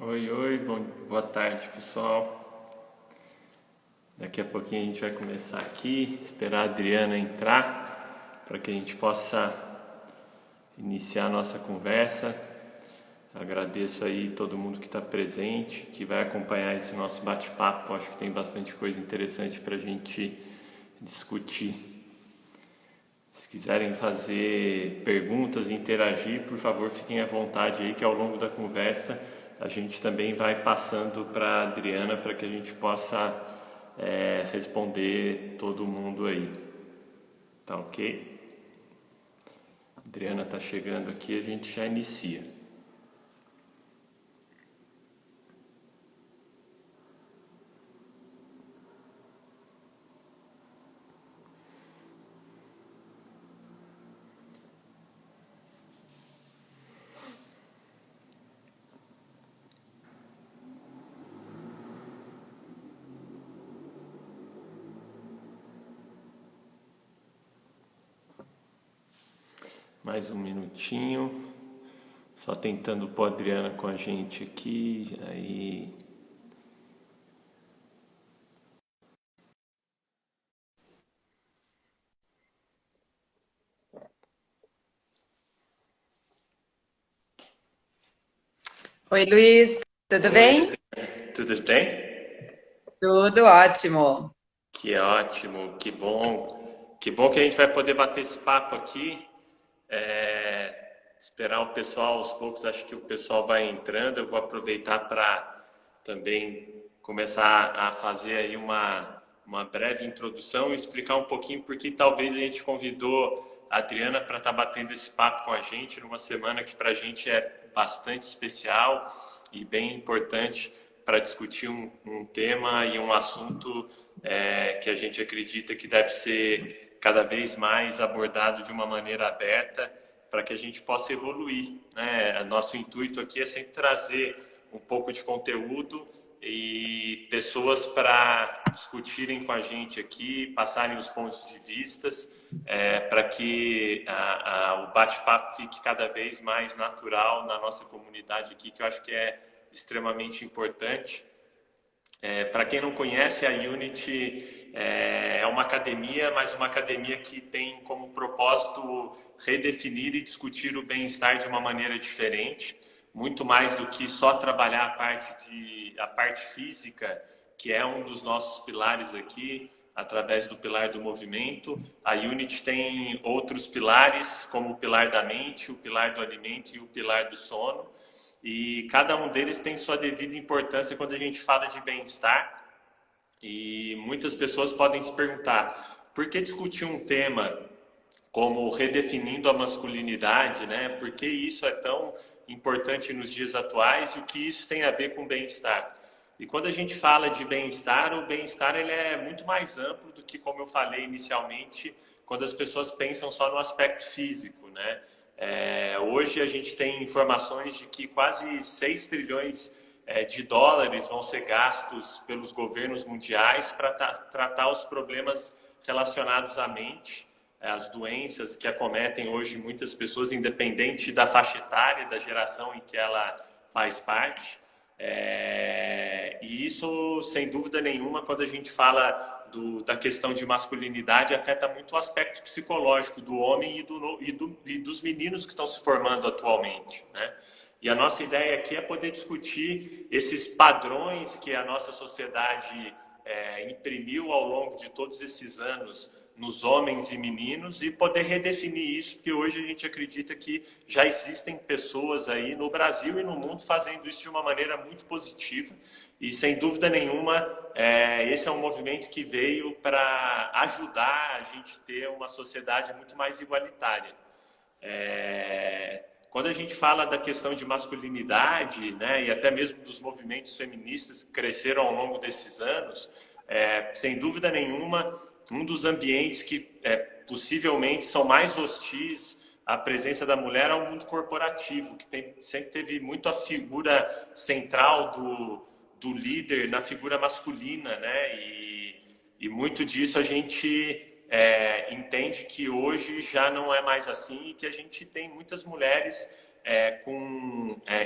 Oi, boa tarde, pessoal. Daqui a pouquinho a gente vai começar aqui, esperar a Adriana entrar para que a gente possa iniciar a nossa conversa. Agradeço aí todo mundo que está presente, que vai acompanhar esse nosso bate-papo. Acho que tem bastante coisa interessante para a gente discutir. Se quiserem fazer perguntas e interagir, por favor, fiquem à vontade aí, que ao longo da conversa a gente também vai passando para a Adriana para que a gente possa responder todo mundo aí. Tá ok? A Adriana está chegando aqui, a gente já inicia. Mais um minutinho, só tentando pôr a Adriana com a gente aqui, aí... Oi, Luiz, tudo bem? Tudo bem? Tudo ótimo. Que ótimo, que bom. Que bom que a gente vai poder bater esse papo aqui. Esperar o pessoal aos poucos, acho que o pessoal vai entrando. Eu vou aproveitar para também começar a fazer aí uma breve introdução e explicar um pouquinho porque talvez a gente convidou a Adriana para estar batendo esse papo com a gente numa semana que para a gente é bastante especial e bem importante para discutir um tema e um assunto que a gente acredita que deve ser cada vez mais abordado de uma maneira aberta para que a gente possa evoluir, né? Nosso intuito aqui é sempre trazer um pouco de conteúdo e pessoas para discutirem com a gente aqui, passarem os pontos de vistas, para que o bate-papo fique cada vez mais natural na nossa comunidade aqui, que eu acho que é extremamente importante. Para quem não conhece, a Unity é uma academia, mas uma academia que tem como propósito redefinir e discutir o bem-estar de uma maneira diferente, muito mais do que só trabalhar a parte física, que é um dos nossos pilares aqui, através do pilar do movimento. A Unity tem outros pilares, como o pilar da mente, o pilar do alimento e o pilar do sono. E cada um deles tem sua devida importância quando a gente fala de bem-estar. E muitas pessoas podem se perguntar, por que discutir um tema como redefinindo a masculinidade, né? Por que isso é tão importante nos dias atuais e o que isso tem a ver com bem-estar? E quando a gente fala de bem-estar, o bem-estar ele é muito mais amplo do que, como eu falei inicialmente, quando as pessoas pensam só no aspecto físico, né? Hoje a gente tem informações de que quase 6 trilhões de dólares vão ser gastos pelos governos mundiais para tratar os problemas relacionados à mente, as doenças que acometem hoje muitas pessoas, independente da faixa etária, da geração em que ela faz parte. E isso, sem dúvida nenhuma, quando a gente fala da questão de masculinidade, afeta muito o aspecto psicológico do homem e dos meninos que estão se formando atualmente, né? E a nossa ideia aqui é poder discutir esses padrões que a nossa sociedade imprimiu ao longo de todos esses anos nos homens e meninos e poder redefinir isso, porque hoje a gente acredita que já existem pessoas aí no Brasil e no mundo fazendo isso de uma maneira muito positiva e sem dúvida nenhuma esse é um movimento que veio para ajudar a gente ter uma sociedade muito mais igualitária. Quando a gente fala da questão de masculinidade, né, e até mesmo dos movimentos feministas que cresceram ao longo desses anos, sem dúvida nenhuma, um dos ambientes que possivelmente são mais hostis à presença da mulher é o mundo corporativo, que sempre teve muito a figura central do líder na figura masculina, né? E muito disso a gente entende que hoje já não é mais assim e que a gente tem muitas mulheres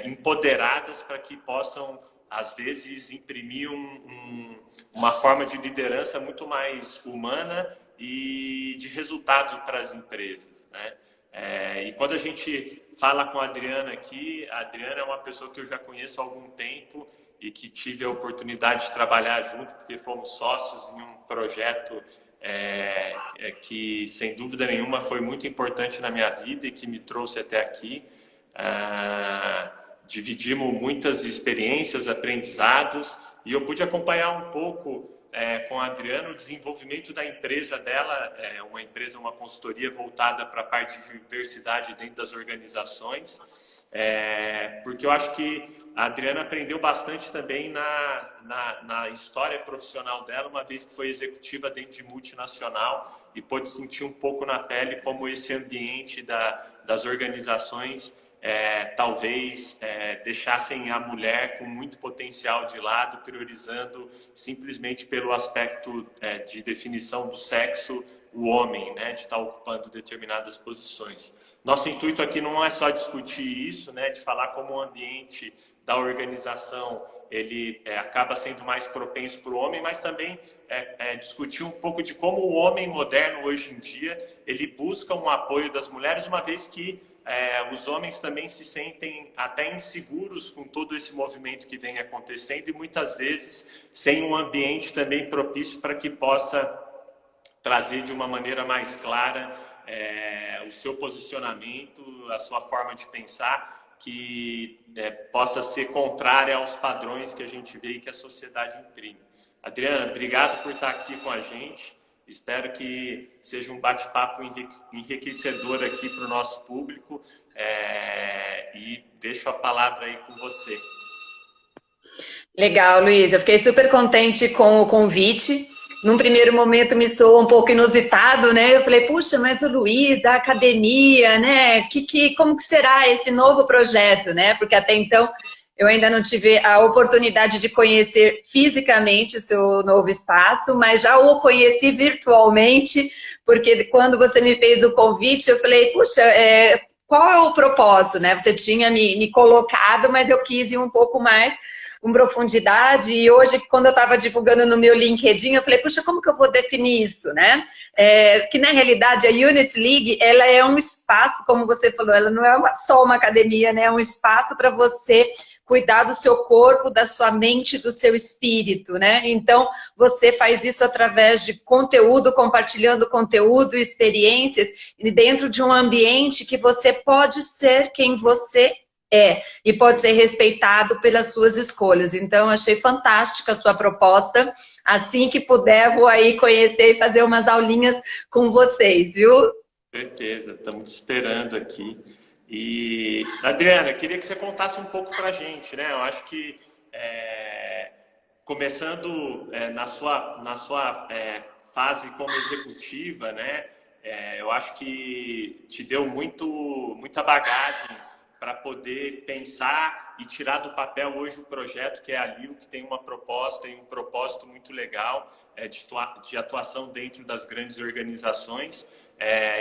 empoderadas para que possam, às vezes, imprimir uma forma de liderança muito mais humana e de resultado para as empresas, né? E quando a gente fala com a Adriana aqui, a Adriana é uma pessoa que eu já conheço há algum tempo e que tive a oportunidade de trabalhar junto, porque fomos sócios em um projeto que, sem dúvida nenhuma, foi muito importante na minha vida e que me trouxe até aqui. Dividimos muitas experiências, aprendizados, e eu pude acompanhar um pouco com a Adriana o desenvolvimento da empresa dela, uma consultoria voltada para a parte de diversidade dentro das organizações, porque eu acho que a Adriana aprendeu bastante também na história profissional dela, uma vez que foi executiva dentro de multinacional e pôde sentir um pouco na pele como esse ambiente das organizações talvez deixassem a mulher com muito potencial de lado, priorizando simplesmente pelo aspecto de definição do sexo, o homem, né, de estar ocupando determinadas posições. Nosso intuito aqui não é só discutir isso, né, de falar como o ambiente da organização ele acaba sendo mais propenso para o homem, mas também discutir um pouco de como o homem moderno hoje em dia ele busca um apoio das mulheres, uma vez que os homens também se sentem até inseguros com todo esse movimento que vem acontecendo e muitas vezes sem um ambiente também propício para que possa trazer de uma maneira mais clara o seu posicionamento, a sua forma de pensar, que possa ser contrária aos padrões que a gente vê e que a sociedade imprime. Adriana, obrigado por estar aqui com a gente. Espero que seja um bate-papo enriquecedor aqui para o nosso público e deixo a palavra aí com você. Legal, Luiz. Eu fiquei super contente com o convite. Num primeiro momento me soou um pouco inusitado, né? Eu falei, puxa, mas o Luiz, a academia, né? Como que será esse novo projeto, né? Porque até então eu ainda não tive a oportunidade de conhecer fisicamente o seu novo espaço, mas já o conheci virtualmente, porque quando você me fez o convite, eu falei, puxa, qual é o propósito, né? Você tinha me colocado, mas eu quis ir um pouco mais com profundidade, e hoje, quando eu estava divulgando no meu LinkedIn, eu falei, puxa, como que eu vou definir isso, né? Que na realidade a Unity League, ela é um espaço, como você falou, ela não é só uma academia, né? É um espaço para você cuidar do seu corpo, da sua mente, do seu espírito, né? Então, você faz isso através de conteúdo, compartilhando conteúdo, experiências, e dentro de um ambiente que você pode ser quem você e pode ser respeitado pelas suas escolhas. Então, achei fantástica a sua proposta. Assim que puder, vou aí conhecer e fazer umas aulinhas com vocês, viu? Certeza, estamos esperando aqui. E, Adriana, queria que você contasse um pouco para a gente, né? Eu acho que, começando na sua fase como executiva, né? Eu acho que te deu muita bagagem para poder pensar e tirar do papel hoje o projeto que é a LIU, que tem uma proposta e um propósito muito legal de atuação dentro das grandes organizações.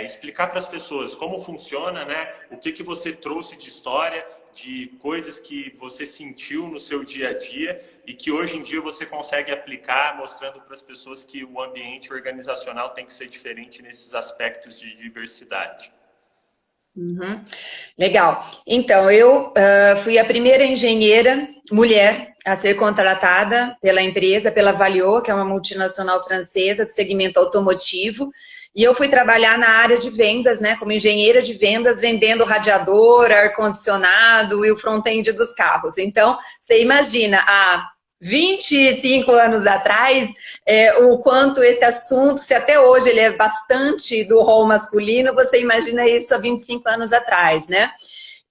Explicar para as pessoas como funciona, né? O que você trouxe de história, de coisas que você sentiu no seu dia a dia e que hoje em dia você consegue aplicar, mostrando para as pessoas que o ambiente organizacional tem que ser diferente nesses aspectos de diversidade. Uhum. Legal. Então, eu fui a primeira engenheira mulher a ser contratada pela empresa, pela Valeo, que é uma multinacional francesa do segmento automotivo, e eu fui trabalhar na área de vendas, né, como engenheira de vendas, vendendo radiador, ar-condicionado e o front-end dos carros. Então, você imagina, há 25 anos atrás, o quanto esse assunto, se até hoje ele é bastante do rol masculino, você imagina isso há 25 anos atrás, né?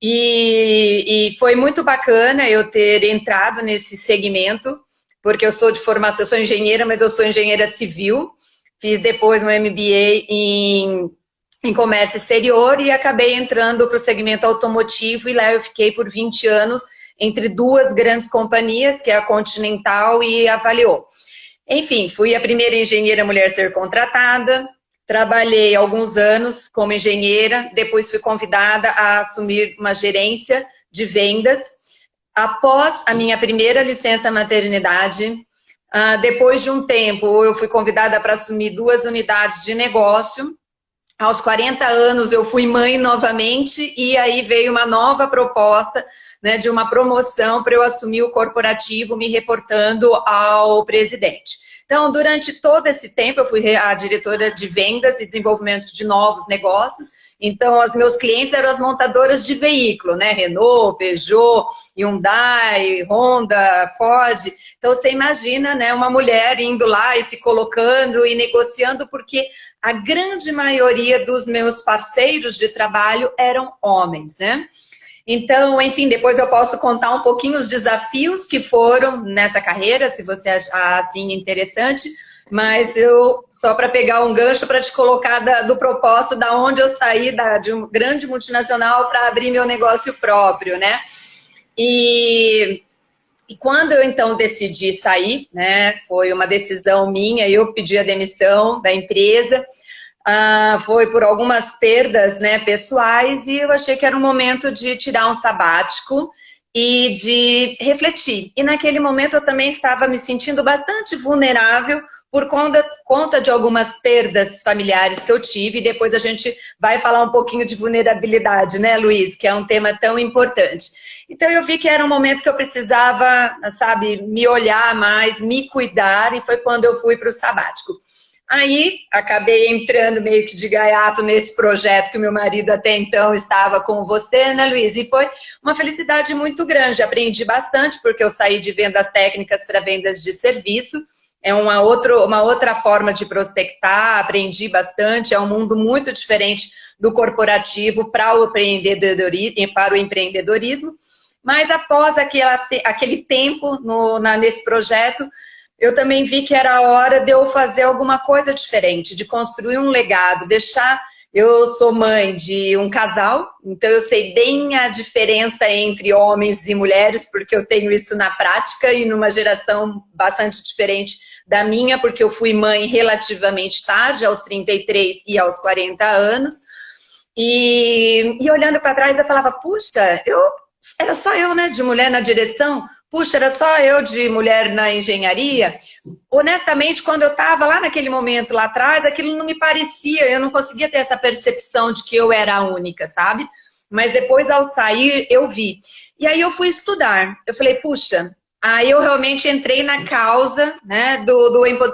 E foi muito bacana eu ter entrado nesse segmento, porque eu sou de formação, eu sou engenheira, mas eu sou engenheira civil, fiz depois um MBA em comércio exterior e acabei entrando para o segmento automotivo, e lá eu fiquei por 20 anos entre duas grandes companhias, que é a Continental e a Valeo. Enfim, fui a primeira engenheira mulher a ser contratada, trabalhei alguns anos como engenheira, depois fui convidada a assumir uma gerência de vendas. Após a minha primeira licença maternidade, depois de um tempo, eu fui convidada para assumir 2 unidades de negócio. Aos 40 anos, eu fui mãe novamente e aí veio uma nova proposta, né, de uma promoção para eu assumir o corporativo, me reportando ao presidente. Então, durante todo esse tempo, eu fui a diretora de vendas e desenvolvimento de novos negócios. Então, os meus clientes eram as montadoras de veículo, né? Renault, Peugeot, Hyundai, Honda, Ford. Então, você imagina, né, uma mulher indo lá e se colocando e negociando, porque a grande maioria dos meus parceiros de trabalho eram homens, né? Então, enfim, depois eu posso contar um pouquinho os desafios que foram nessa carreira, se você achar assim interessante, mas eu, só para pegar um gancho para te colocar do propósito, da onde eu saí de uma grande multinacional para abrir meu negócio próprio, né? E quando eu então decidi sair, né, foi uma decisão minha, eu pedi a demissão da empresa. Foi por algumas perdas, né, pessoais, e eu achei que era um momento de tirar um sabático e de refletir. E naquele momento eu também estava me sentindo bastante vulnerável por conta de algumas perdas familiares que eu tive, e depois a gente vai falar um pouquinho de vulnerabilidade, né, Luiz, que é um tema tão importante. Então eu vi que era um momento que eu precisava, sabe, me olhar mais, me cuidar, e foi quando eu fui para o sabático. Aí, acabei entrando meio que de gaiato nesse projeto que o meu marido até então estava com você, né, Luiz? E foi uma felicidade muito grande. Aprendi bastante, porque eu saí de vendas técnicas para vendas de serviço. É uma outra forma de prospectar, aprendi bastante. É um mundo muito diferente do corporativo para o empreendedorismo. Mas após aquele tempo nesse projeto, eu também vi que era a hora de eu fazer alguma coisa diferente, de construir um legado, Eu sou mãe de um casal, então eu sei bem a diferença entre homens e mulheres, porque eu tenho isso na prática e numa geração bastante diferente da minha, porque eu fui mãe relativamente tarde, aos 33 e aos 40 anos. E olhando para trás, eu falava, puxa, era só eu, né, de mulher na direção. Puxa, era só eu de mulher na engenharia. Honestamente, quando eu estava lá naquele momento lá atrás, aquilo não me parecia, eu não conseguia ter essa percepção de que eu era a única, sabe? Mas depois, ao sair, eu vi. E aí eu fui estudar. Eu falei, puxa, aí eu realmente entrei na causa, né,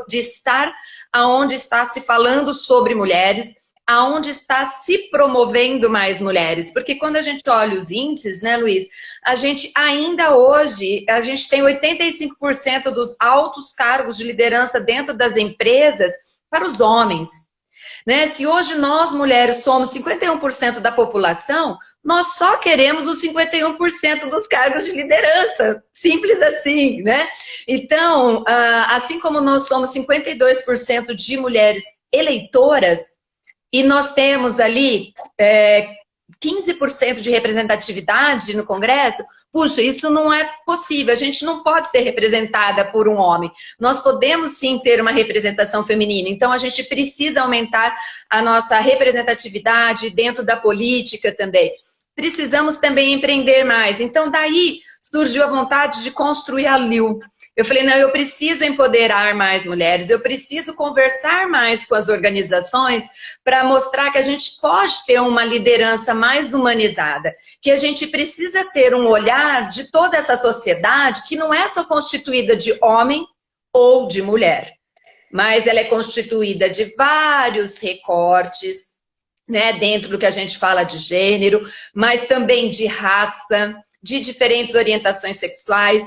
de estar aonde está se falando sobre mulheres, aonde está se promovendo mais mulheres. Porque quando a gente olha os índices, né, Luiz, a gente ainda hoje, a gente tem 85% dos altos cargos de liderança dentro das empresas para os homens. Né? Se hoje nós, mulheres, somos 51% da população, nós só queremos os 51% dos cargos de liderança. Simples assim, né? Então, assim como nós somos 52% de mulheres eleitoras, e nós temos ali 15% de representatividade no Congresso, puxa, isso não é possível, a gente não pode ser representada por um homem. Nós podemos sim ter uma representação feminina, então a gente precisa aumentar a nossa representatividade dentro da política também. Precisamos também empreender mais, então daí surgiu a vontade de construir a LIU. Eu falei, não, eu preciso empoderar mais mulheres, eu preciso conversar mais com as organizações para mostrar que a gente pode ter uma liderança mais humanizada, que a gente precisa ter um olhar de toda essa sociedade que não é só constituída de homem ou de mulher, mas ela é constituída de vários recortes, né, dentro do que a gente fala de gênero, mas também de raça, de diferentes orientações sexuais,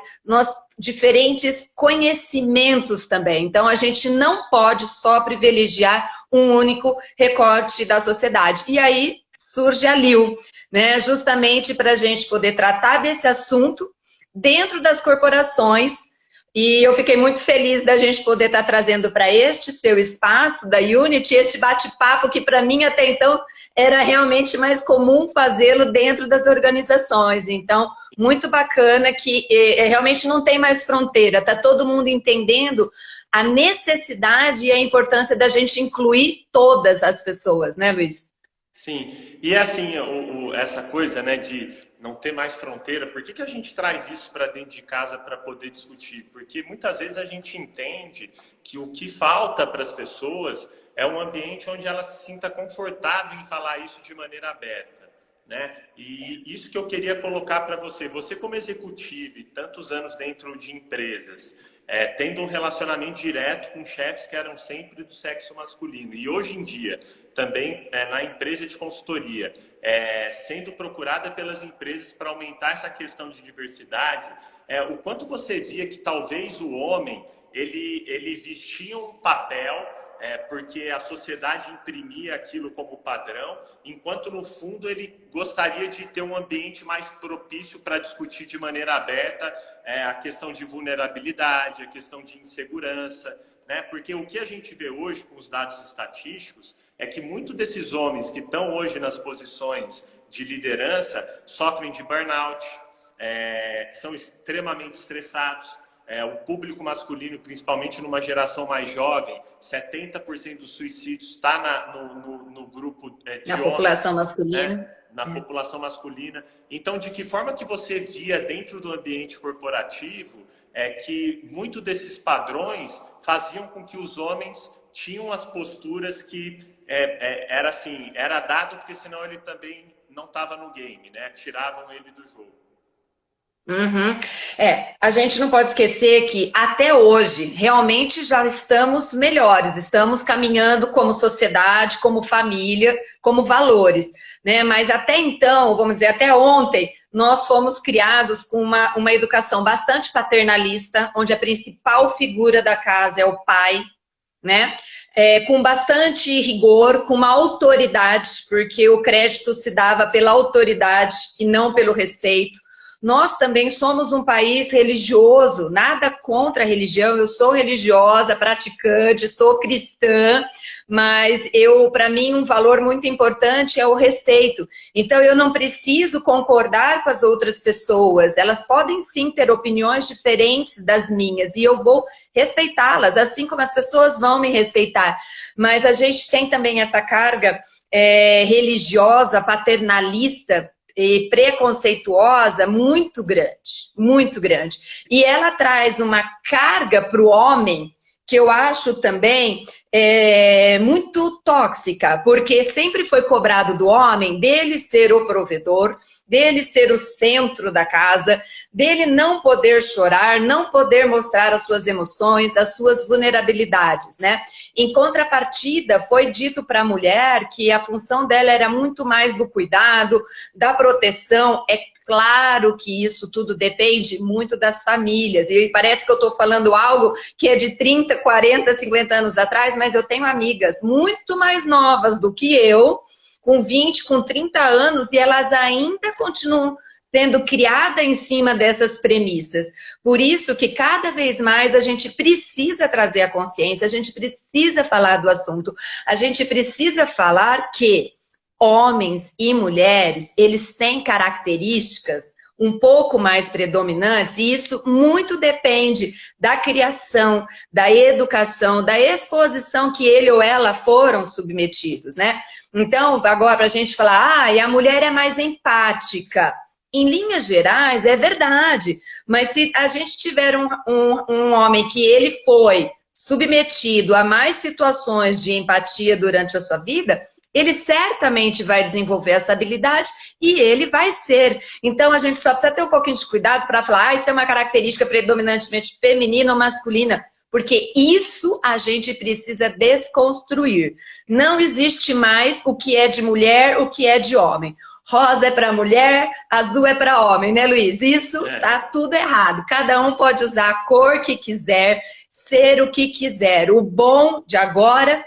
diferentes conhecimentos também. Então, a gente não pode só privilegiar um único recorte da sociedade. E aí surge a LIU, né? Justamente para a gente poder tratar desse assunto dentro das corporações. E eu fiquei muito feliz da gente poder estar trazendo para este seu espaço, da Unity, este bate-papo que para mim até então era realmente mais comum fazê-lo dentro das organizações. Então, muito bacana que realmente não tem mais fronteira, está todo mundo entendendo a necessidade e a importância da gente incluir todas as pessoas, né, Luiz? Sim, e assim, essa coisa, né, de não ter mais fronteira, por que a gente traz isso para dentro de casa para poder discutir? Porque muitas vezes a gente entende que o que falta para as pessoas é um ambiente onde ela se sinta confortável em falar isso de maneira aberta, né? E isso que eu queria colocar para você. Você como executivo e tantos anos dentro de empresas, tendo um relacionamento direto com chefes que eram sempre do sexo masculino. E hoje em dia, também na empresa de consultoria, sendo procurada pelas empresas para aumentar essa questão de diversidade, o quanto você via que talvez o homem, ele vestia um papel porque a sociedade imprimia aquilo como padrão, enquanto no fundo ele gostaria de ter um ambiente mais propício para discutir de maneira aberta a questão de vulnerabilidade, a questão de insegurança, né? Porque o que a gente vê hoje com os dados estatísticos é que muitos desses homens que estão hoje nas posições de liderança sofrem de burnout, são extremamente estressados. O público masculino, principalmente numa geração mais jovem, 70% dos suicídios está no grupo de Na homens, população masculina. né? Na população masculina. Então, de que forma que você via dentro do ambiente corporativo que muito desses padrões faziam com que os homens tinham as posturas que era assim, era dado porque senão ele também não estava no game, né? Tiravam ele do jogo. Uhum. A gente não pode esquecer que até hoje realmente já estamos melhores, estamos caminhando como sociedade, como família, como valores, né? Mas até então, vamos dizer, até ontem, nós fomos criados com uma educação bastante paternalista, onde a principal figura da casa é o pai, né? Com bastante rigor, com uma autoridade, porque o crédito se dava pela autoridade e não pelo respeito. Nós também somos um país religioso, nada contra a religião, eu sou religiosa, praticante, sou cristã, mas para mim, um valor muito importante é o respeito. Então, eu não preciso concordar com as outras pessoas, elas podem sim ter opiniões diferentes das minhas, e eu vou respeitá-las, assim como as pessoas vão me respeitar. Mas a gente tem também essa carga religiosa, paternalista, e preconceituosa muito grande. E ela traz uma carga para o homem que eu acho também muito tóxica, porque sempre foi cobrado do homem dele ser o provedor, dele ser o centro da casa, dele não poder chorar, não poder mostrar as suas emoções, as suas vulnerabilidades, né? Em contrapartida, foi dito para a mulher que a função dela era muito mais do cuidado, da proteção. É claro que isso tudo depende muito das famílias. E parece que eu estou falando algo que é de 30, 40, 50 anos atrás, mas eu tenho amigas muito mais novas do que eu, com 20, com 30 anos, e elas ainda continuam sendo criada em cima dessas premissas. Por isso que cada vez mais a gente precisa trazer a consciência, a gente precisa falar do assunto, a gente precisa falar que homens e mulheres, eles têm características um pouco mais predominantes, e isso muito depende da criação, da educação, da exposição que ele ou ela foram submetidos, né? Então, agora para a gente falar, e a mulher é mais empática. Em linhas gerais, é verdade, mas se a gente tiver um homem que ele foi submetido a mais situações de empatia durante a sua vida, ele certamente vai desenvolver essa habilidade e ele vai ser. Então, a gente só precisa ter um pouquinho de cuidado para falar, isso é uma característica predominantemente feminina ou masculina, porque isso a gente precisa desconstruir. Não existe mais o que é de mulher, o que é de homem. Rosa é para mulher, azul é para homem, né, Luiz? Isso tá tudo errado. Cada um pode usar a cor que quiser, ser o que quiser. O bom de agora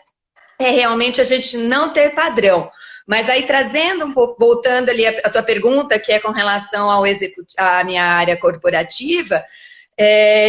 é realmente a gente não ter padrão. Mas aí trazendo um pouco, voltando ali a tua pergunta, que é com relação ao à minha área corporativa,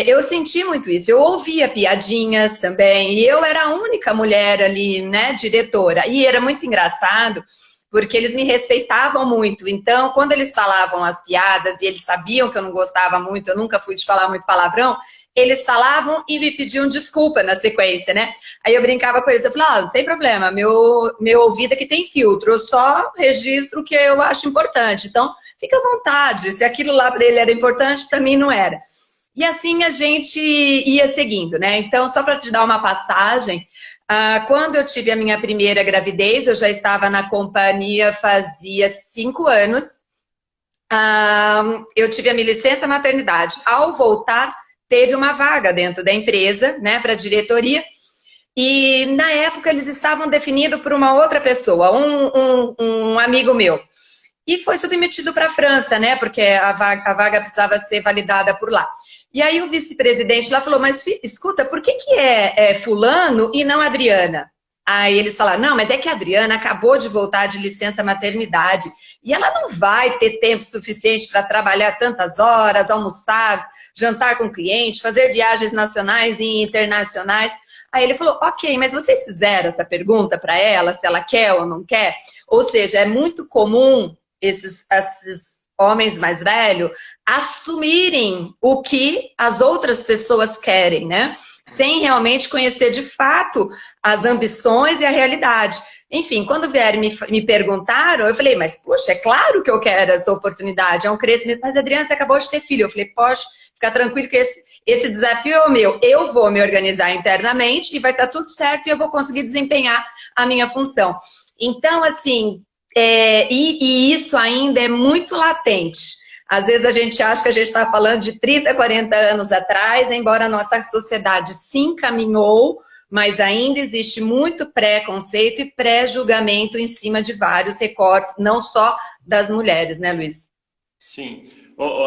eu senti muito isso. Eu ouvia piadinhas também, e eu era a única mulher ali, né, diretora. E era muito engraçado, porque eles me respeitavam muito. Então, quando eles falavam as piadas e eles sabiam que eu não gostava muito, eu nunca fui de falar muito palavrão, eles falavam e me pediam desculpa na sequência, né? Aí eu brincava com eles, eu falava, não tem problema, meu ouvido aqui tem filtro, eu só registro o que eu acho importante. Então, fica à vontade, se aquilo lá para ele era importante, para mim não era. E assim a gente ia seguindo, né? Então, só para te dar uma passagem, quando eu tive a minha primeira gravidez, eu já estava na companhia fazia 5 anos, eu tive a minha licença maternidade. Ao voltar, teve uma vaga dentro da empresa, né, para diretoria, e na época eles estavam definidos por uma outra pessoa, um amigo meu. E foi submetido para a França, né, porque a vaga precisava ser validada por lá. E aí o vice-presidente lá falou, mas escuta, por que é fulano e não Adriana? Aí eles falaram, não, mas é que a Adriana acabou de voltar de licença maternidade e ela não vai ter tempo suficiente para trabalhar tantas horas, almoçar, jantar com o cliente, fazer viagens nacionais e internacionais. Aí ele falou, ok, mas vocês fizeram essa pergunta para ela, se ela quer ou não quer? Ou seja, é muito comum esses homens mais velhos assumirem o que as outras pessoas querem, né? Sem realmente conhecer de fato as ambições e a realidade. Enfim, quando vieram me perguntaram, eu falei, mas poxa, é claro que eu quero essa oportunidade, é um crescimento. Mas Adriana, você acabou de ter filho. Eu falei, pode ficar tranquilo que esse desafio é o meu. Eu vou me organizar internamente e vai estar tudo certo e eu vou conseguir desempenhar a minha função. Então, assim, e isso ainda é muito latente. Às vezes a gente acha que a gente está falando de 30, 40 anos atrás, embora a nossa sociedade se encaminhou, mas ainda existe muito preconceito e pré-julgamento em cima de vários recortes, não só das mulheres, né, Luiz? Sim.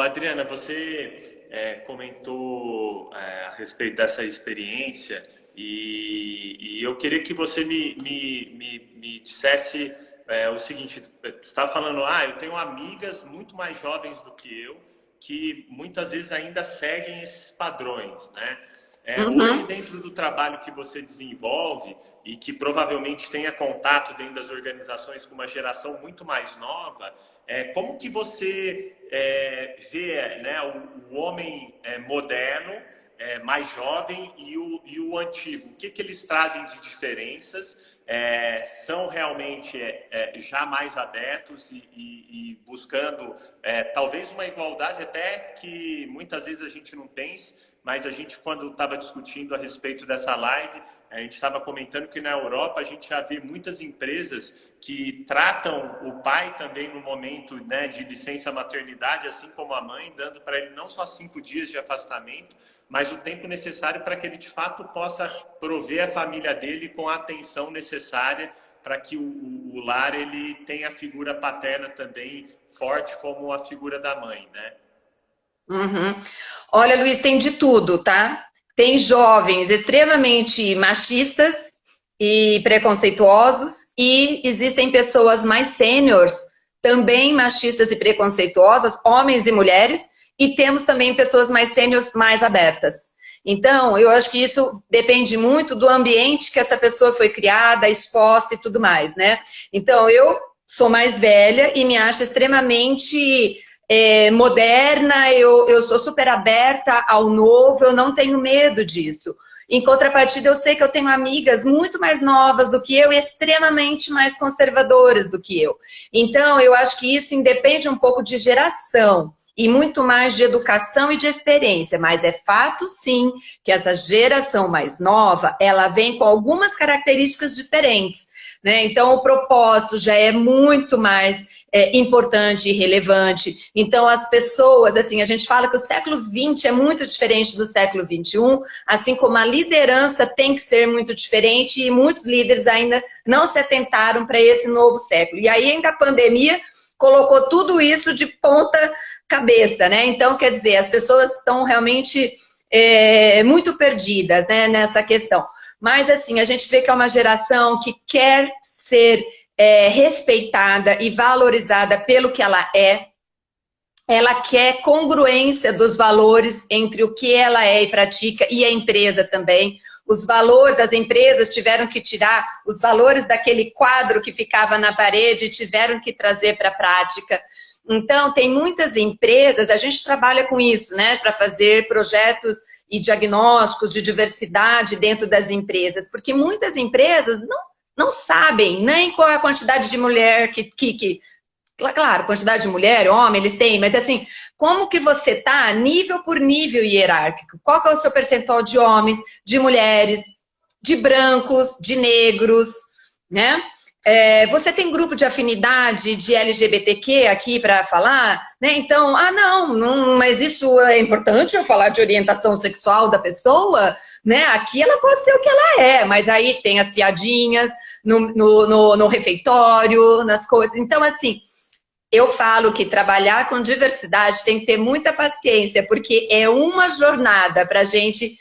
Adriana, você comentou a respeito dessa experiência e eu queria que você me dissesse o seguinte, você estava falando, eu tenho amigas muito mais jovens do que eu, que muitas vezes ainda seguem esses padrões, né? Hoje, dentro do trabalho que você desenvolve e que provavelmente tenha contato dentro das organizações com uma geração muito mais nova, como que você vê, né, o homem moderno, mais jovem e o antigo? O que eles trazem de diferenças? São realmente já mais abertos e buscando talvez uma igualdade até que muitas vezes a gente não pensa, mas a gente, quando estava discutindo a respeito dessa live, a gente estava comentando que na Europa a gente já vê muitas empresas que tratam o pai também no momento, né, de licença maternidade, assim como a mãe, dando para ele não só 5 dias de afastamento, mas o tempo necessário para que ele de fato possa prover a família dele com a atenção necessária para que o lar ele tenha a figura paterna também forte como a figura da mãe, né? Olha, Luiz, tem de tudo, tá? Tem jovens extremamente machistas e preconceituosos e existem pessoas mais sêniores, também machistas e preconceituosas, homens e mulheres, e temos também pessoas mais sêniores, mais abertas. Então, eu acho que isso depende muito do ambiente que essa pessoa foi criada, exposta e tudo mais, né? Então, eu sou mais velha e me acho extremamente moderna, eu sou super aberta ao novo, eu não tenho medo disso. Em contrapartida, eu sei que eu tenho amigas muito mais novas do que eu e extremamente mais conservadoras do que eu. Então, eu acho que isso independe um pouco de geração e muito mais de educação e de experiência, mas é fato, sim, que essa geração mais nova, ela vem com algumas características diferentes, né? Então, o propósito já é muito mais importante e relevante. Então, as pessoas, assim, a gente fala que o século XX é muito diferente do século XXI, assim como a liderança tem que ser muito diferente e muitos líderes ainda não se atentaram para esse novo século. E aí, ainda a pandemia colocou tudo isso de ponta cabeça, né? Então, quer dizer, as pessoas estão realmente muito perdidas, né, nessa questão. Mas, assim, a gente vê que é uma geração que quer ser respeitada e valorizada pelo que ela é. ela quer congruência dos valores entre o que ela é e pratica e a empresa também. Os valores, as empresas tiveram que tirar os valores daquele quadro que ficava na parede e tiveram que trazer para a prática. Então, tem muitas empresas, a gente trabalha com isso, né, para fazer projetos e diagnósticos de diversidade dentro das empresas, porque muitas empresas não sabem nem qual é a quantidade de mulher claro, quantidade de mulher, homem, eles têm, mas assim, como que você está nível por nível hierárquico? Qual que é o seu percentual de homens, de mulheres, de brancos, de negros, né? Você tem grupo de afinidade de LGBTQ aqui para falar, né? Então, não, mas isso é importante eu falar de orientação sexual da pessoa, né? Aqui ela pode ser o que ela é, mas aí tem as piadinhas no refeitório, nas coisas. Então, assim, eu falo que trabalhar com diversidade tem que ter muita paciência, porque é uma jornada para a gente,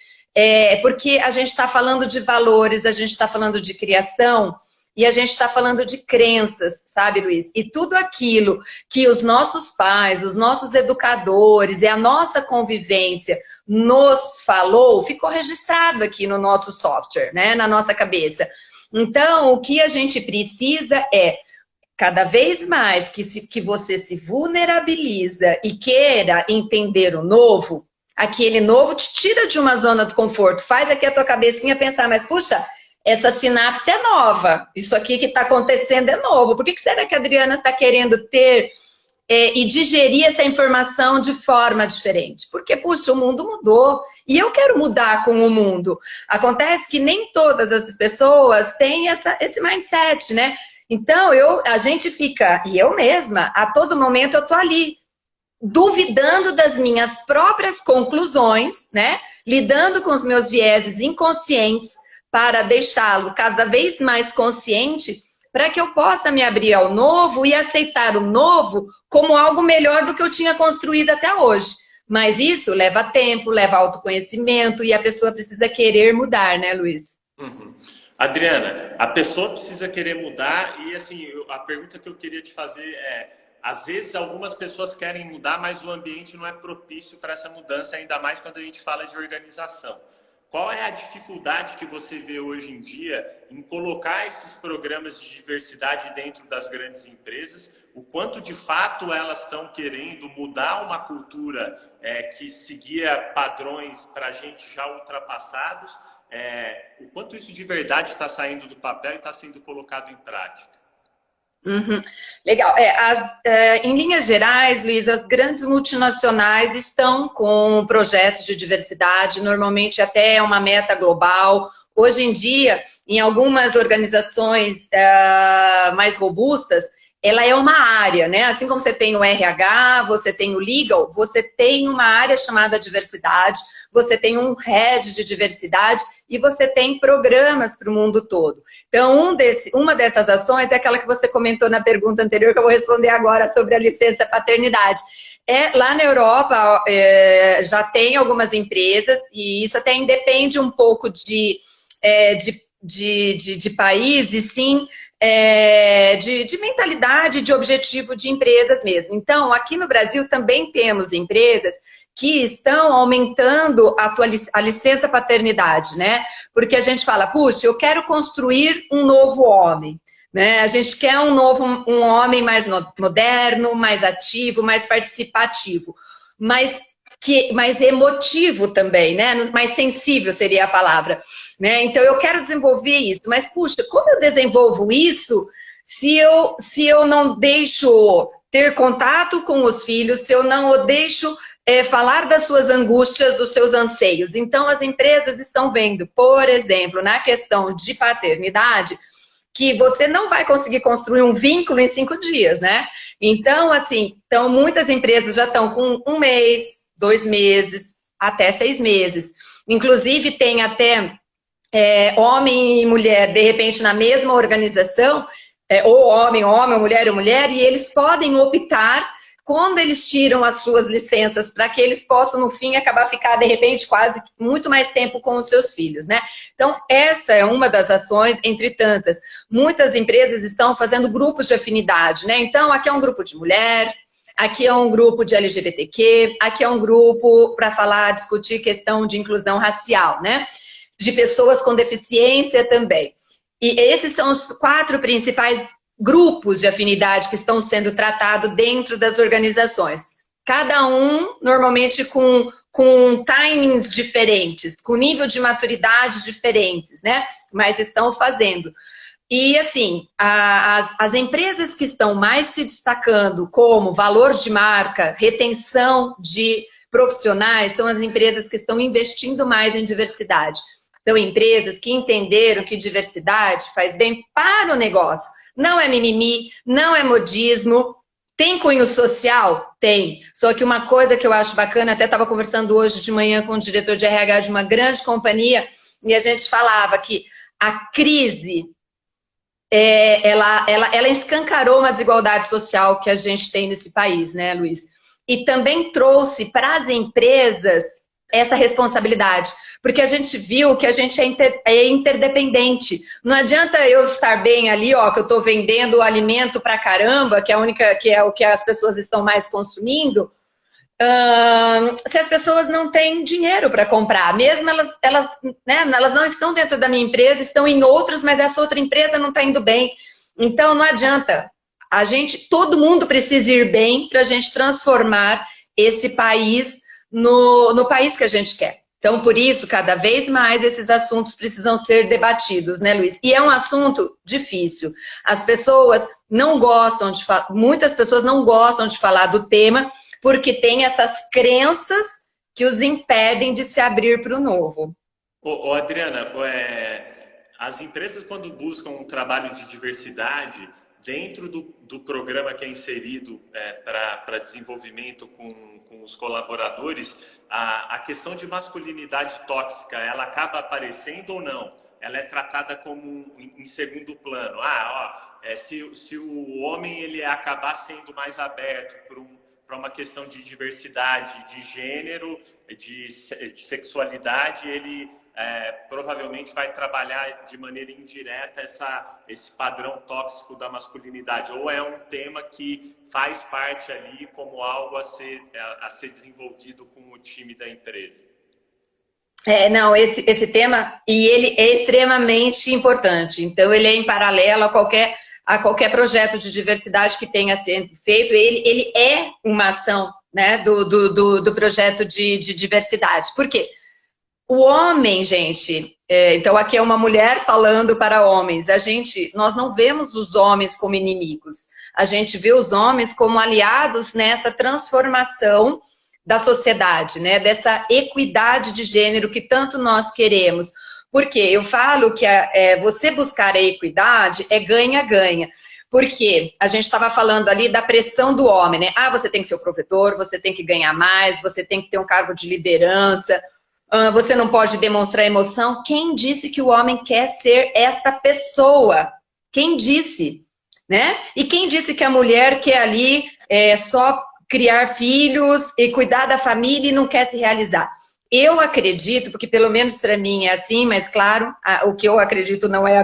porque a gente está falando de valores, a gente está falando de criação e a gente está falando de crenças, sabe, Luiz? E tudo aquilo que os nossos pais, os nossos educadores e a nossa convivência nos falou, ficou registrado aqui no nosso software, né, na nossa cabeça. Então, o que a gente precisa é cada vez mais que você se vulnerabiliza e queira entender o novo, aquele novo te tira de uma zona de conforto, faz aqui a tua cabecinha pensar, mas puxa, essa sinapse é nova, isso aqui que está acontecendo é novo, por que será que a Adriana está querendo ter e digerir essa informação de forma diferente? Porque, puxa, o mundo mudou e eu quero mudar com o mundo. Acontece que nem todas as pessoas têm esse mindset, né? Então, a gente fica, e eu mesma, a todo momento eu tô ali, duvidando das minhas próprias conclusões, né? Lidando com os meus vieses inconscientes para deixá-lo cada vez mais consciente, para que eu possa me abrir ao novo e aceitar o novo como algo melhor do que eu tinha construído até hoje. Mas isso leva tempo, leva autoconhecimento e a pessoa precisa querer mudar, né, Luiz? Uhum. Adriana, a pessoa precisa querer mudar e assim, a pergunta que eu queria te fazer é, às vezes algumas pessoas querem mudar, mas o ambiente não é propício para essa mudança, ainda mais quando a gente fala de organização. Qual é a dificuldade que você vê hoje em dia em colocar esses programas de diversidade dentro das grandes empresas? O quanto de fato elas estão querendo mudar uma cultura que seguia padrões para a gente já ultrapassados? O quanto isso de verdade está saindo do papel e está sendo colocado em prática? Uhum. Legal. Em linhas gerais, Luiz, as grandes multinacionais estão com projetos de diversidade, normalmente até uma meta global. Hoje em dia, em algumas organizações mais robustas, ela é uma área, né? Assim como você tem o RH, você tem o legal, você tem uma área chamada diversidade, você tem um head de diversidade e você tem programas para o mundo todo. Então, uma dessas ações é aquela que você comentou na pergunta anterior, que eu vou responder agora sobre a licença paternidade. Lá na Europa já tem algumas empresas, e isso até independe um pouco de país, e sim de mentalidade, de objetivo de empresas mesmo. Então, aqui no Brasil também temos empresas que estão aumentando a licença paternidade, né? Porque a gente fala, puxa, eu quero construir um novo homem, né? A gente quer um homem mais moderno, mais ativo, mais participativo, mais emotivo também, né? Mais sensível seria a palavra, né? Então eu quero desenvolver isso, mas puxa, como eu desenvolvo isso se eu não deixo ter contato com os filhos, se eu não o deixo falar das suas angústias, dos seus anseios? Então as empresas estão vendo, por exemplo, na questão de paternidade, que você não vai conseguir construir um vínculo em 5 dias, né? Então, assim, muitas empresas já estão com 1 mês, 2 meses, até 6 meses. Inclusive, tem até homem e mulher, de repente, na mesma organização, ou homem, ou mulher, e eles podem optar quando eles tiram as suas licenças para que eles possam, no fim, acabar ficar, de repente, quase muito mais tempo com os seus filhos, né? Então, essa é uma das ações, entre tantas. Muitas empresas estão fazendo grupos de afinidade, né? Então, aqui é um grupo de mulher, aqui é um grupo de LGBTQ, aqui é um grupo para falar, discutir questão de inclusão racial, né? De pessoas com deficiência também. E esses são os 4 principais grupos de afinidade que estão sendo tratados dentro das organizações. Cada um, normalmente, com timings diferentes, com nível de maturidade diferentes, né? Mas estão fazendo. E, assim, as empresas que estão mais se destacando como valor de marca, retenção de profissionais, são as empresas que estão investindo mais em diversidade. São empresas que entenderam que diversidade faz bem para o negócio. Não é mimimi, não é modismo. Tem cunho social? Tem. Só que uma coisa que eu acho bacana, até estava conversando hoje de manhã com o diretor de RH de uma grande companhia, e a gente falava que a crise, ela escancarou uma desigualdade social que a gente tem nesse país, né, Luiz? E também trouxe para as empresas essa responsabilidade, porque a gente viu que a gente é interdependente. Não adianta eu estar bem ali, ó, que eu estou vendendo o alimento pra caramba, que é o que as pessoas estão mais consumindo, se as pessoas não têm dinheiro para comprar, mesmo elas não estão dentro da minha empresa, estão em outras, mas essa outra empresa não está indo bem. Então não adianta. Todo mundo precisa ir bem para a gente transformar esse país no país que a gente quer. Então, por isso, cada vez mais esses assuntos precisam ser debatidos, né, Luiz? E é um assunto difícil. As pessoas não gostam de falar, muitas pessoas não gostam de falar do tema, porque tem essas crenças que os impedem de se abrir para o novo. Adriana, as empresas, quando buscam um trabalho de diversidade, dentro do programa que é inserido para desenvolvimento com os colaboradores, a questão de masculinidade tóxica, ela acaba aparecendo ou não? Ela é tratada como em segundo plano. Se o homem ele acabar sendo mais aberto para uma questão de diversidade, de gênero, de sexualidade, ele provavelmente vai trabalhar de maneira indireta esse padrão tóxico da masculinidade, ou é um tema que faz parte ali como algo a ser desenvolvido com o time da empresa? Não, esse tema, e ele é extremamente importante, então ele é em paralelo a qualquer projeto de diversidade que tenha sido feito, ele é uma ação, né, do projeto de diversidade. Por quê? O homem, gente, então aqui é uma mulher falando para homens, nós não vemos os homens como inimigos, a gente vê os homens como aliados nessa transformação da sociedade, né, dessa equidade de gênero que tanto nós queremos. Porque eu falo que você buscar a equidade é ganha-ganha. Porque a gente estava falando ali da pressão do homem, né? Você tem que ser o provedor, você tem que ganhar mais, você tem que ter um cargo de liderança, você não pode demonstrar emoção. Quem disse que o homem quer ser esta pessoa? Quem disse? Né? E quem disse que a mulher quer ali só criar filhos e cuidar da família e não quer se realizar? Eu acredito, porque pelo menos para mim é assim, mas claro, o que eu acredito não é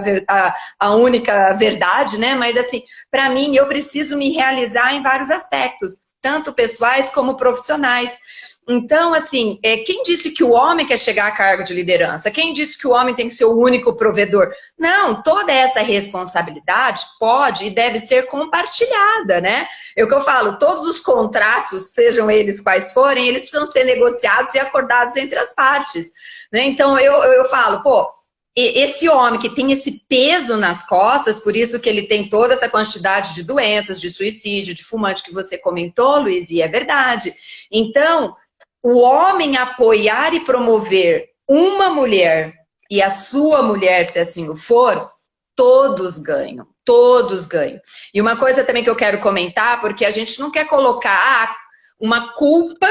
a única verdade, né? Mas assim, para mim eu preciso me realizar em vários aspectos, tanto pessoais como profissionais. Então, assim, quem disse que o homem quer chegar a cargo de liderança? Quem disse que o homem tem que ser o único provedor? Não, toda essa responsabilidade pode e deve ser compartilhada, né? É o que eu falo, todos os contratos, sejam eles quais forem, eles precisam ser negociados e acordados entre as partes, né? Então, eu falo, esse homem que tem esse peso nas costas, por isso que ele tem toda essa quantidade de doenças, de suicídio, de fumante que você comentou, Luiz, e é verdade. Então, o homem apoiar e promover uma mulher e a sua mulher, se assim o for, todos ganham, todos ganham. E uma coisa também que eu quero comentar, porque a gente não quer colocar uma culpa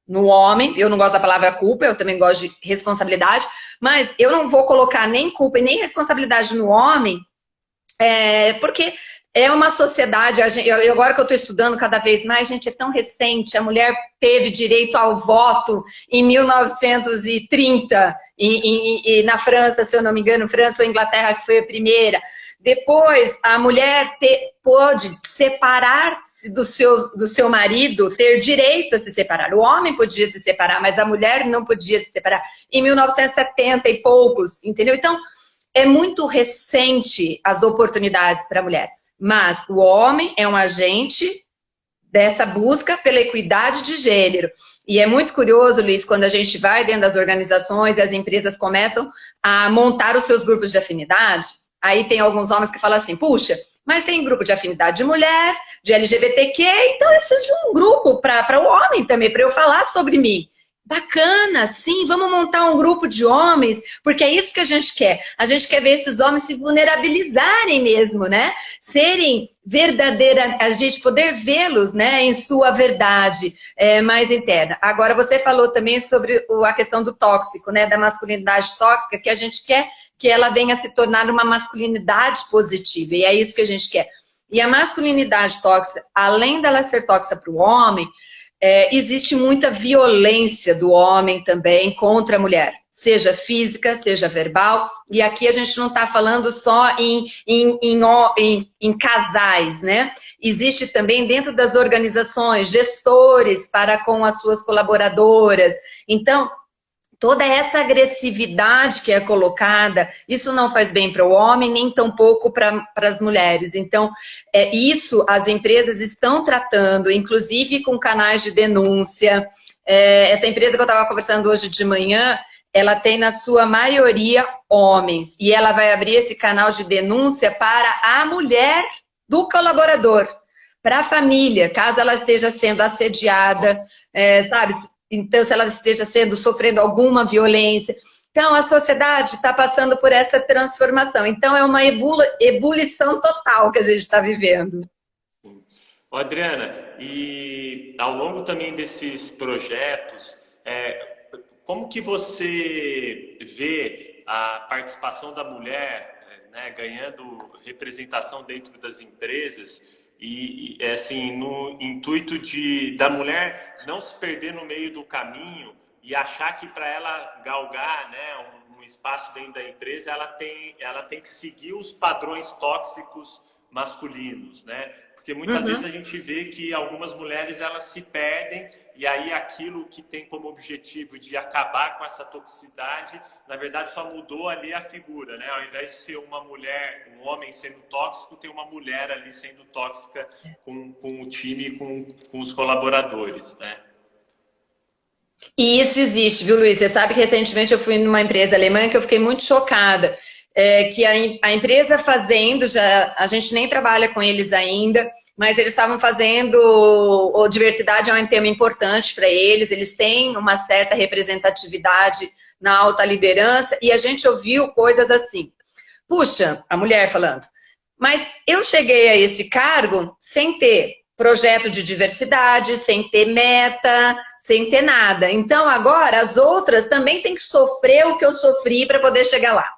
no homem, eu não gosto da palavra culpa, eu também gosto de responsabilidade, mas eu não vou colocar nem culpa e nem responsabilidade no homem, porque é uma sociedade, agora que eu estou estudando cada vez mais, gente, é tão recente, a mulher teve direito ao voto em 1930, e na França, se eu não me engano, França ou Inglaterra que foi a primeira. Depois, a mulher pôde separar-se do seu marido, ter direito a se separar. O homem podia se separar, mas a mulher não podia se separar. Em 1970 e poucos, entendeu? Então, é muito recente as oportunidades para a mulher. Mas o homem é um agente dessa busca pela equidade de gênero. E é muito curioso, Luiz, quando a gente vai dentro das organizações e as empresas começam a montar os seus grupos de afinidade. Aí tem alguns homens que falam assim, puxa, mas tem grupo de afinidade de mulher, de LGBTQ, então eu preciso de um grupo para o homem também, para eu falar sobre mim. Bacana, sim, vamos montar um grupo de homens, porque é isso que a gente quer. A gente quer ver esses homens se vulnerabilizarem mesmo, né? Serem verdadeira, a gente poder vê-los, né, em sua verdade mais interna. Agora, você falou também sobre a questão do tóxico, né, da masculinidade tóxica, que a gente quer que ela venha a se tornar uma masculinidade positiva, e é isso que a gente quer. E a masculinidade tóxica, além dela ser tóxica para o homem, existe muita violência do homem também contra a mulher, seja física, seja verbal, e aqui a gente não está falando só em casais, né? Existe também dentro das organizações, gestores para com as suas colaboradoras. Então, toda essa agressividade que é colocada, isso não faz bem para o homem, nem tampouco para as mulheres. Então, isso as empresas estão tratando, inclusive com canais de denúncia. Essa empresa que eu estava conversando hoje de manhã, ela tem na sua maioria homens. E ela vai abrir esse canal de denúncia para a mulher do colaborador, para a família, caso ela esteja sendo assediada, sabe? Então, se ela esteja sofrendo alguma violência. Então, a sociedade está passando por essa transformação. Então, é uma ebulição total que a gente está vivendo. Ô, Adriana, e ao longo também desses projetos, como que você vê a participação da mulher, né, ganhando representação dentro das empresas? E assim, no intuito da mulher não se perder no meio do caminho e achar que para ela galgar, né, um espaço dentro da empresa, ela tem que seguir os padrões tóxicos masculinos, né? Porque muitas vezes a gente vê que algumas mulheres elas se perdem e aí aquilo que tem como objetivo de acabar com essa toxicidade, na verdade só mudou ali a figura, né? Ao invés de ser uma mulher, um homem sendo tóxico, tem uma mulher ali sendo tóxica com o time, com os colaboradores, né? E isso existe, viu, Luiz? Você sabe que recentemente eu fui numa empresa alemã que eu fiquei muito chocada. Que a empresa fazendo, a gente nem trabalha com eles ainda, mas eles estavam fazendo, diversidade é um tema importante para eles têm uma certa representatividade na alta liderança, e a gente ouviu coisas assim, puxa, a mulher falando, mas eu cheguei a esse cargo sem ter projeto de diversidade, sem ter meta, sem ter nada, então agora as outras também têm que sofrer o que eu sofri para poder chegar lá.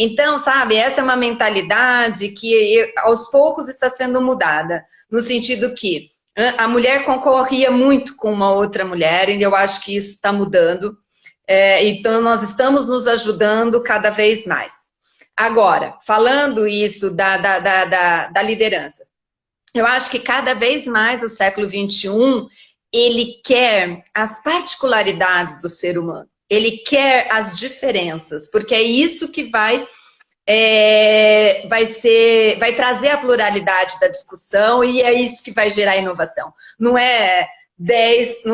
Então, sabe, essa é uma mentalidade que aos poucos está sendo mudada, no sentido que a mulher concorria muito com uma outra mulher, e eu acho que isso está mudando, então nós estamos nos ajudando cada vez mais. Agora, falando isso da liderança, eu acho que cada vez mais o século XXI, ele quer as particularidades do ser humano. Ele quer as diferenças, porque é isso que vai trazer a pluralidade da discussão e é isso que vai gerar inovação. Não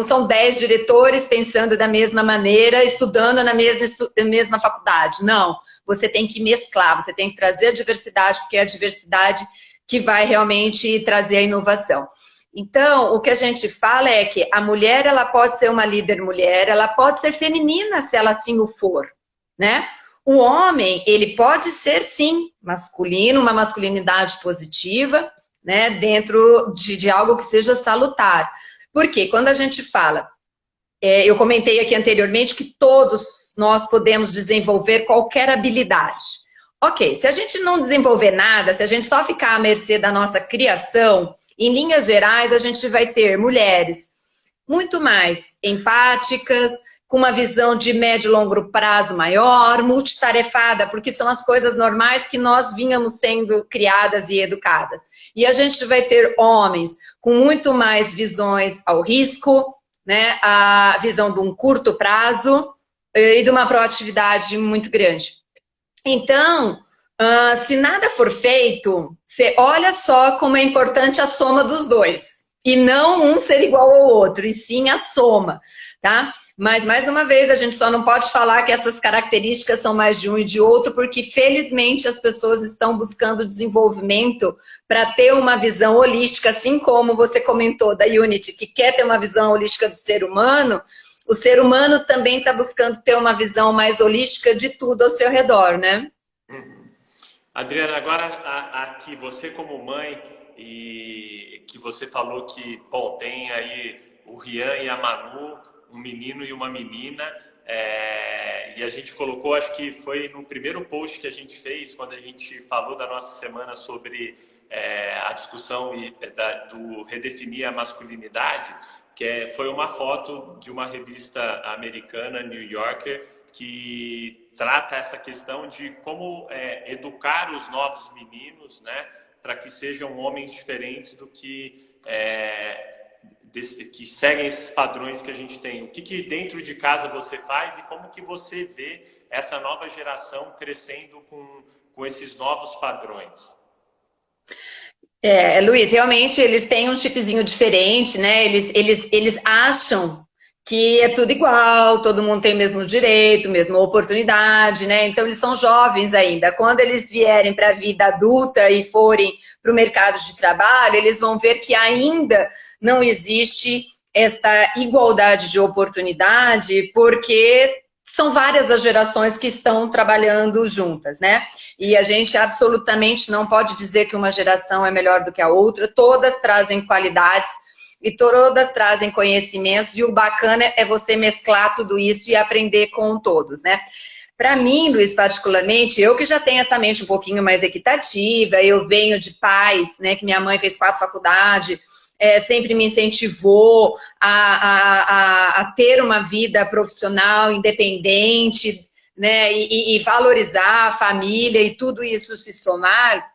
são 10 diretores pensando da mesma maneira, estudando na mesma faculdade. Não, você tem que mesclar, você tem que trazer a diversidade, porque é a diversidade que vai realmente trazer a inovação. Então, o que a gente fala é que a mulher, ela pode ser uma líder mulher, ela pode ser feminina se ela assim o for, né? O homem, ele pode ser sim masculino, uma masculinidade positiva, né? Dentro de algo que seja salutar. Porque quando a gente fala, eu comentei aqui anteriormente que todos nós podemos desenvolver qualquer habilidade. Ok, se a gente não desenvolver nada, se a gente só ficar à mercê da nossa criação, em linhas gerais, a gente vai ter mulheres muito mais empáticas, com uma visão de médio e longo prazo maior, multitarefada, porque são as coisas normais que nós vínhamos sendo criadas e educadas. E a gente vai ter homens com muito mais visões ao risco, né, a visão de um curto prazo e de uma proatividade muito grande. Então, se nada for feito, você olha só como é importante a soma dos dois. E não um ser igual ao outro, e sim a soma, tá? Mas, mais uma vez, a gente só não pode falar que essas características são mais de um e de outro, porque, felizmente, as pessoas estão buscando desenvolvimento para ter uma visão holística, assim como você comentou da Unity, que quer ter uma visão holística do ser humano, o ser humano também está buscando ter uma visão mais holística de tudo ao seu redor, né? Adriana, agora aqui você como mãe, e que você falou que, bom, tem aí o Rian e a Manu, um menino e uma menina, e a gente colocou, acho que foi no primeiro post que a gente fez, quando a gente falou da nossa semana sobre a discussão do redefinir a masculinidade, que foi uma foto de uma revista americana, New Yorker, que trata essa questão de como educar os novos meninos, né, para que sejam homens diferentes do que que seguem esses padrões que a gente tem. O que dentro de casa você faz e como que você vê essa nova geração crescendo com esses novos padrões? Luiz, realmente eles têm um chipzinho diferente, né? Eles acham que é tudo igual, todo mundo tem o mesmo direito, mesma oportunidade, né? Então eles são jovens ainda. Quando eles vierem para a vida adulta e forem para o mercado de trabalho, eles vão ver que ainda não existe essa igualdade de oportunidade, porque são várias as gerações que estão trabalhando juntas, né? E a gente absolutamente não pode dizer que uma geração é melhor do que a outra, todas trazem qualidades e todas trazem conhecimentos, e o bacana é você mesclar tudo isso e aprender com todos, né? Para mim, Luiz, particularmente, eu que já tenho essa mente um pouquinho mais equitativa, eu venho de pais, né, que minha mãe fez 4 faculdades, sempre me incentivou a ter uma vida profissional independente, né, e valorizar a família e tudo isso se somar.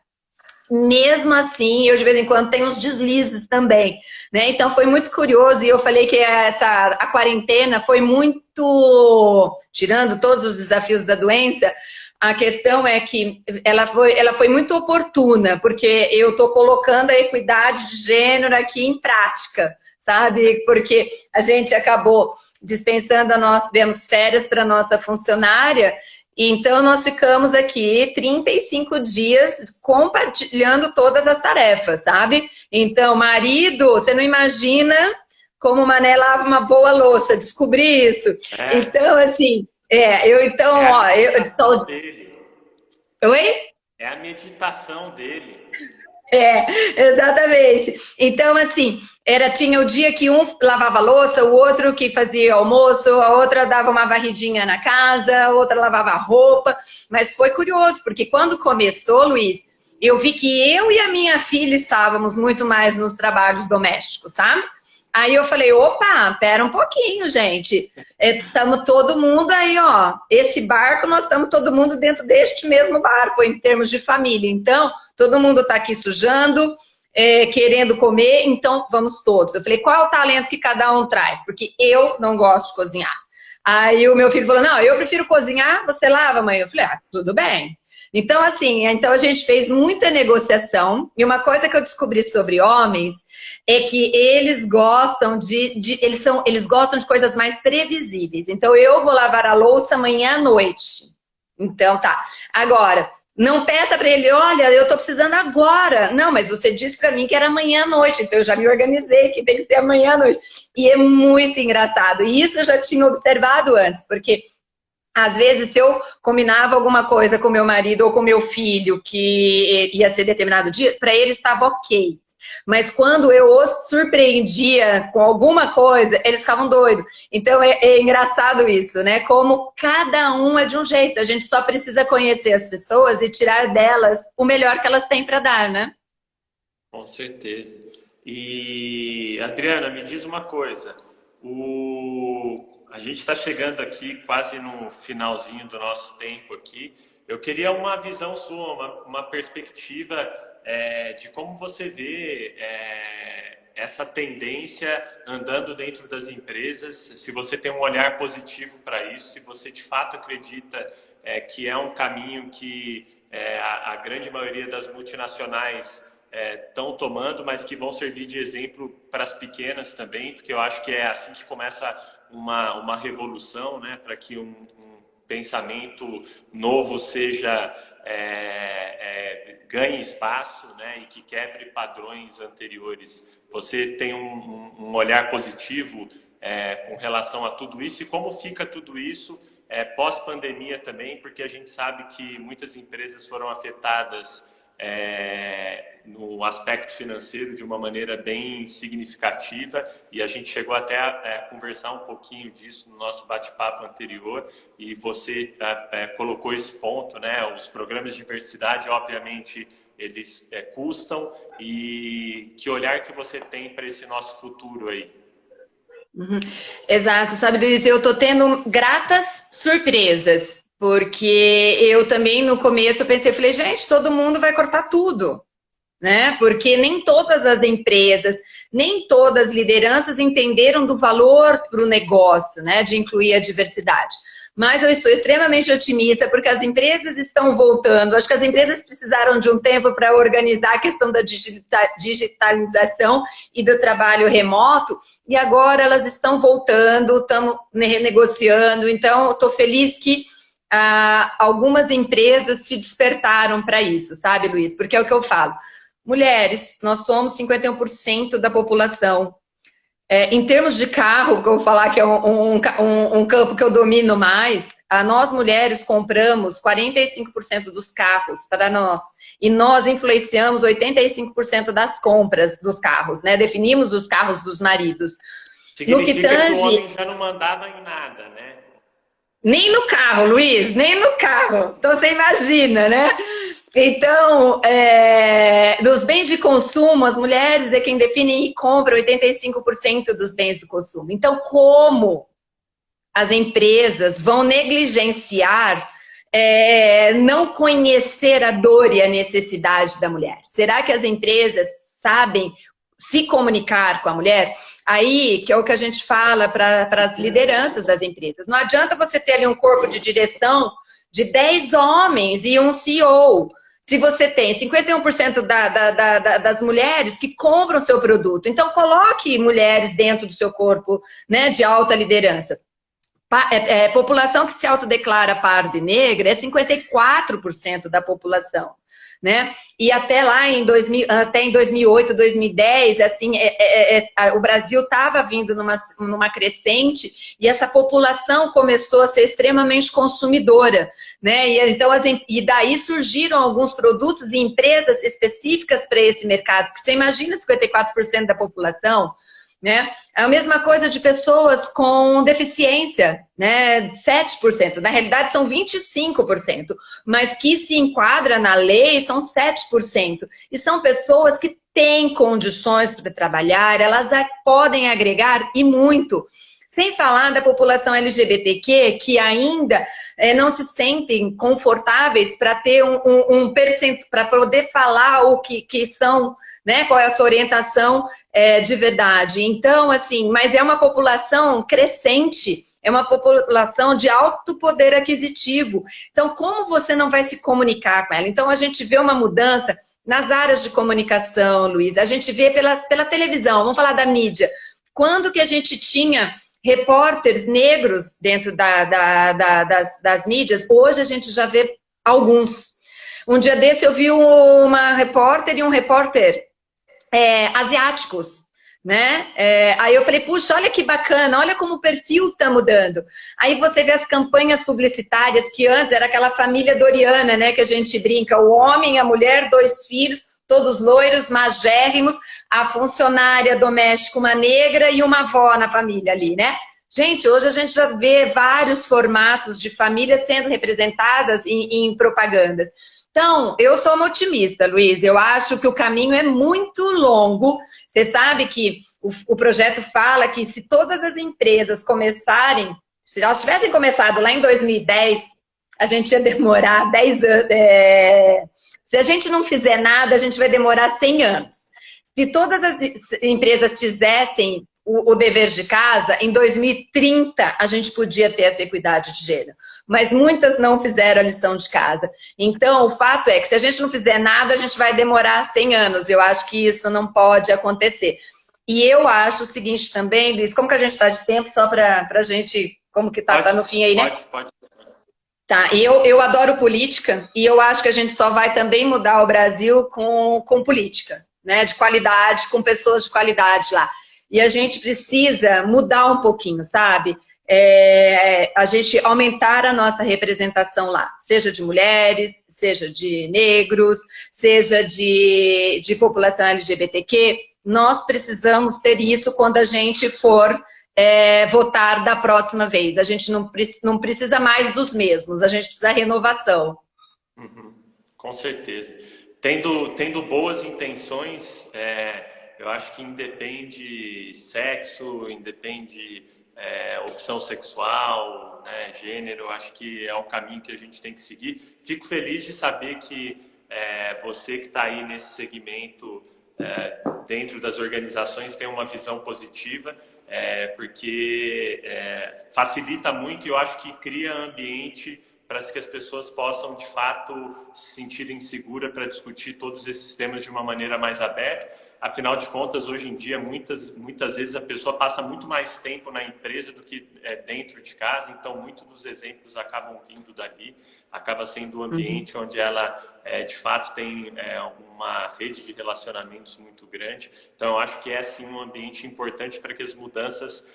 Mesmo assim, eu de vez em quando tenho uns deslizes também, né? Então foi muito curioso, e eu falei que a quarentena foi muito, tirando todos os desafios da doença, a questão é que ela foi muito oportuna, porque eu estou colocando a equidade de gênero aqui em prática, sabe? Porque a gente acabou dispensando, nós demos férias para nossa funcionária. Então, nós ficamos aqui 35 dias compartilhando todas as tarefas, sabe? Então, marido, você não imagina como o Mané lava uma boa louça, descobri isso. Então, assim, eu só... dele. Oi? É a meditação dele. Exatamente. Então, assim, tinha o dia que um lavava a louça, o outro que fazia almoço, a outra dava uma varridinha na casa, a outra lavava a roupa. Mas foi curioso, porque quando começou, Luiz, eu vi que eu e a minha filha estávamos muito mais nos trabalhos domésticos, sabe? Aí eu falei, opa, pera um pouquinho, gente. Estamos todo mundo aí, ó. Esse barco, nós estamos todo mundo dentro deste mesmo barco, em termos de família. Então, todo mundo está aqui sujando, querendo comer, então vamos todos. Eu falei, qual é o talento que cada um traz? Porque eu não gosto de cozinhar. Aí o meu filho falou, não, eu prefiro cozinhar, você lava, mãe. Eu falei, tudo bem. Então, assim, a gente fez muita negociação, e uma coisa que eu descobri sobre homens é que eles gostam eles gostam de coisas mais previsíveis. Então, eu vou lavar a louça amanhã à noite. Então, tá. Agora, não peça para ele, olha, eu tô precisando agora. Não, mas você disse para mim que era amanhã à noite, então eu já me organizei que tem que ser amanhã à noite. E é muito engraçado. E isso eu já tinha observado antes, porque às vezes, se eu combinava alguma coisa com meu marido ou com meu filho que ia ser determinado dia, para ele estava ok. Mas quando eu os surpreendia com alguma coisa, eles ficavam doidos. Então é engraçado isso, né? Como cada um é de um jeito. A gente só precisa conhecer as pessoas e tirar delas o melhor que elas têm para dar, né? Com certeza. E, Adriana, me diz uma coisa. A gente está chegando aqui quase no finalzinho do nosso tempo aqui. Eu queria uma visão sua, uma perspectiva de como você vê essa tendência andando dentro das empresas, se você tem um olhar positivo para isso, se você de fato acredita que é um caminho que a grande maioria das multinacionais estão tomando, mas que vão servir de exemplo para as pequenas também, porque eu acho que é assim que começa uma revolução, né, para que um pensamento novo seja ganhe espaço, né, e que quebre padrões anteriores. Você tem um olhar positivo com relação a tudo isso, e como fica tudo isso pós-pandemia também, porque a gente sabe que muitas empresas foram afetadas no aspecto financeiro de uma maneira bem significativa, e a gente chegou até a conversar um pouquinho disso no nosso bate-papo anterior, e você colocou esse ponto, né? Os programas de diversidade, obviamente, eles custam, e que olhar que você tem para esse nosso futuro aí? Uhum. Exato, sabe, Luiz, eu tô tendo gratas surpresas, porque eu também no começo eu pensei, falei, gente, todo mundo vai cortar tudo, né? Porque nem todas as empresas, nem todas as lideranças entenderam do valor para o negócio, né? De incluir a diversidade. Mas eu estou extremamente otimista porque as empresas estão voltando. Acho que as empresas precisaram de um tempo para organizar a questão da digitalização e do trabalho remoto, e agora elas estão voltando, estamos renegociando. Então, estou feliz que algumas empresas se despertaram para isso, sabe, Luiz? Porque é o que eu falo. Mulheres, nós somos 51% da população. Em termos de carro, que eu vou falar que é um campo que eu domino mais, nós mulheres compramos 45% dos carros para nós. E nós influenciamos 85% das compras dos carros, né? Definimos os carros dos maridos. Significa que o homem já não mandava em nada, né? Nem no carro, Luiz, nem no carro. Então você imagina, né? Então, dos bens de consumo, as mulheres é quem define e compra 85% dos bens do consumo. Então, como as empresas vão negligenciar não conhecer a dor e a necessidade da mulher? Será que as empresas sabem se comunicar com a mulher? Aí, que é o que a gente fala para as lideranças das empresas. Não adianta você ter ali um corpo de direção de 10 homens e um CEO, se você tem 51% das mulheres que compram seu produto. Então, coloque mulheres dentro do seu corpo, né, de alta liderança. População que se autodeclara parda e negra é 54% da população, né? E até lá até em 2008, 2010, assim, o Brasil estava vindo numa crescente, e essa população começou a ser extremamente consumidora, né? E daí surgiram alguns produtos e empresas específicas para esse mercado, porque você imagina 54% da população, né? A mesma coisa de pessoas com deficiência, né? 7%, na realidade são 25%, mas que se enquadra na lei são 7%, e são pessoas que têm condições para trabalhar, elas podem agregar e muito. Sem falar da população LGBTQ, que ainda não se sentem confortáveis para ter um percentual, para poder falar o que são, né, qual é a sua orientação de verdade. Então, assim, mas é uma população crescente, é uma população de alto poder aquisitivo. Então, como você não vai se comunicar com ela? Então, a gente vê uma mudança nas áreas de comunicação, Luiz. A gente vê pela televisão, vamos falar da mídia. Quando que a gente tinha repórteres negros dentro das mídias? Hoje a gente já vê alguns. Um dia desse eu vi uma repórter e um repórter asiáticos, né? Aí eu falei, puxa, olha que bacana, olha como o perfil está mudando. Aí você vê as campanhas publicitárias, que antes era aquela família Doriana, né? Que a gente brinca, o homem, a mulher, 2 filhos, todos loiros, magérrimos, a funcionária doméstica, uma negra e uma avó na família ali, né? Gente, hoje a gente já vê vários formatos de famílias sendo representadas em propagandas. Então, eu sou uma otimista, Luiz. Eu acho que o caminho é muito longo. Você sabe que o projeto fala que se todas as empresas começarem, se elas tivessem começado lá em 2010, a gente ia demorar 10 anos. Se a gente não fizer nada, a gente vai demorar 100 anos. Se todas as empresas fizessem o dever de casa, em 2030 a gente podia ter essa equidade de gênero. Mas muitas não fizeram a lição de casa. Então, o fato é que se a gente não fizer nada, a gente vai demorar 100 anos. Eu acho que isso não pode acontecer. E eu acho o seguinte também, Luiz, como que a gente está de tempo, só para a gente, como que tá no fim aí, né? Pode. Tá, e eu adoro política e eu acho que a gente só vai também mudar o Brasil com política, né? De qualidade, com pessoas de qualidade lá. E a gente precisa mudar um pouquinho, sabe? A gente aumentar a nossa representação lá, seja de mulheres, seja de negros, seja de população LGBTQ. Nós precisamos ter isso quando a gente for votar da próxima vez. A gente não precisa mais dos mesmos, a gente precisa de renovação. Uhum, com certeza. Tendo boas intenções, eu acho que independe sexo, independe opção sexual, né, gênero, eu acho que é o caminho que a gente tem que seguir. Fico feliz de saber que você que está aí nesse segmento, dentro das organizações, tem uma visão positiva, porque facilita muito e eu acho que cria ambiente para que as pessoas possam, de fato, se sentirem seguras para discutir todos esses temas de uma maneira mais aberta. Afinal de contas, hoje em dia, muitas vezes a pessoa passa muito mais tempo na empresa do que dentro de casa, então muitos dos exemplos acabam vindo dali, acaba sendo um ambiente onde ela, de fato, tem uma rede de relacionamentos muito grande. Então, eu acho que é, sim, um ambiente importante para que as mudanças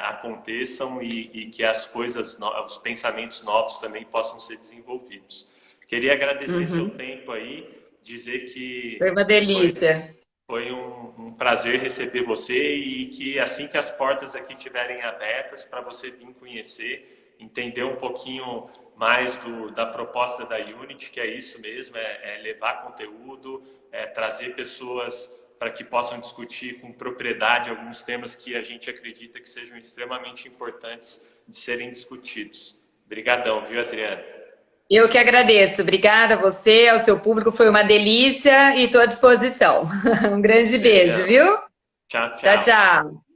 aconteçam e que as coisas, os pensamentos novos também possam ser desenvolvidos. Queria agradecer seu tempo aí, dizer que Foi uma delícia. foi um prazer receber você e que assim que as portas aqui estiverem abertas para você vir conhecer, entender um pouquinho mais da proposta da Unity, que é isso mesmo, levar conteúdo, trazer pessoas para que possam discutir com propriedade alguns temas que a gente acredita que sejam extremamente importantes de serem discutidos. Obrigadão, viu, Adriana? Eu que agradeço. Obrigada a você, ao seu público. Foi uma delícia e estou à disposição. Um grande beijo, viu? Tchau, Tchau, tchau. tchau.